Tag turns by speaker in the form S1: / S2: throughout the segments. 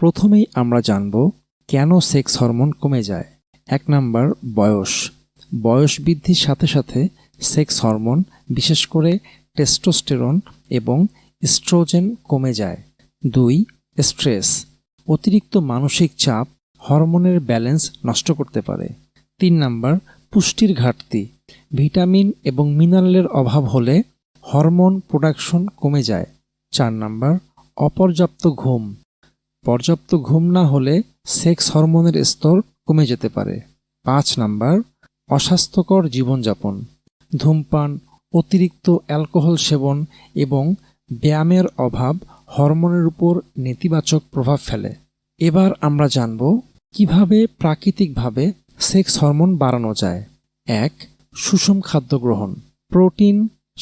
S1: প্রথমেই আমরা জানব কেন সেক্স হরমোন কমে যায়। 1 নাম্বার, বয়স বৃদ্ধির সাথে সাথে সেক্স হরমোন বিশেষ করে টেস্টোস্টেরন এবং ইস্ট্রোজেন কমে যায়। 2, স্ট্রেস, অতিরিক্ত মানসিক চাপ হরমোনের ব্যালেন্স নষ্ট করতে পারে। 3 নাম্বার, পুষ্টির ঘাটতি, ভিটামিন এবং মিনারেলের অভাব হলে হরমোন প্রোডাকশন কমে যায়। 4 নাম্বার, অপর্যাপ্ত ঘুম, পর্যাপ্ত ঘুম না হলে সেক্স হরমোনের স্তর কমে যেতে পারে। 5 নাম্বার, অস্বাস্থ্যকর জীবনযাপন, ধূমপান, অতিরিক্ত অ্যালকোহল সেবন এবং ব্যায়ামের অভাব হরমোনের উপর নেতিবাচক প্রভাব ফেলে। এবার আমরা জানব কিভাবে প্রাকৃতিকভাবে সেক্স হরমোন বাড়ানো যায়। 1, সুষম খাদ্য গ্রহণ, প্রোটিন,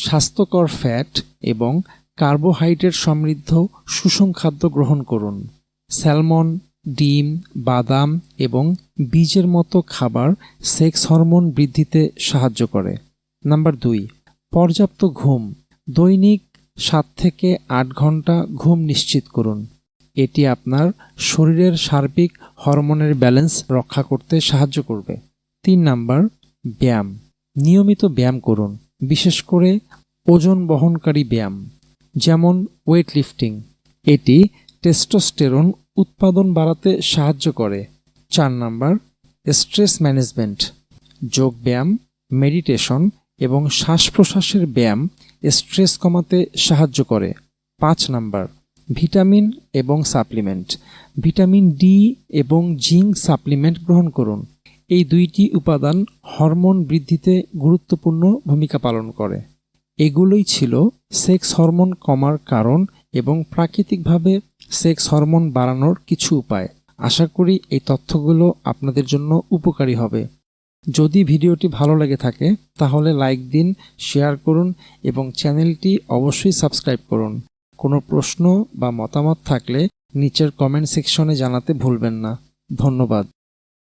S1: স্বাস্থ্যকর ফ্যাট এবং কার্বোহাইড্রেট সমৃদ্ধ সুষম খাদ্য গ্রহণ করুন। স্যালমন, ডিম, বাদাম এবং বীজের মতো খাবার সেক্স হরমোন বৃদ্ধিতে সাহায্য করে। নাম্বার 2, পর্যাপ্ত ঘুম, দৈনিক 7 থেকে 8 ঘন্টা ঘুম নিশ্চিত করুন। এটি আপনার শরীরের সার্বিক হরমোনের ব্যালেন্স রক্ষা করতে সাহায্য করবে। 3 নাম্বার, ব্যায়াম, নিয়মিত ব্যায়াম করুন, বিশেষ করে ওজন বহনকারী ব্যায়াম যেমন ওয়েট লিফটিং। এটি টেস্টোস্টেরন উৎপাদন বাড়াতে সাহায্য করে। 4 নাম্বার, স্ট্রেস ম্যানেজমেন্ট, যোগব্যায়াম, মেডিটেশন এবং শ্বাস প্রশ্বাসের ব্যায়াম স্ট্রেস কমাতে সাহায্য করে। 5 নাম্বার, ভিটামিন এবং সাপ্লিমেন্ট, ভিটামিন ডি এবং জিঙ্ক সাপ্লিমেন্ট গ্রহণ করুন। এই 2টি উপাদান হরমোন বৃদ্ধিতে গুরুত্বপূর্ণ ভূমিকা পালন করে। এগুলোই ছিল সেক্স হরমোন কমার কারণ এবং প্রাকৃতিকভাবে সেক্স হরমোন বাড়ানোর কিছু উপায়। আশা করি এই তথ্যগুলো আপনাদের জন্য উপকারী হবে। যদি ভিডিওটি ভালো লেগে থাকে তাহলে লাইক দিন, শেয়ার করুন এবং চ্যানেলটি অবশ্যই সাবস্ক্রাইব করুন। কোনো প্রশ্ন বা মতামত থাকলে নিচের কমেন্ট সেকশনে জানাতে ভুলবেন না। ধন্যবাদ।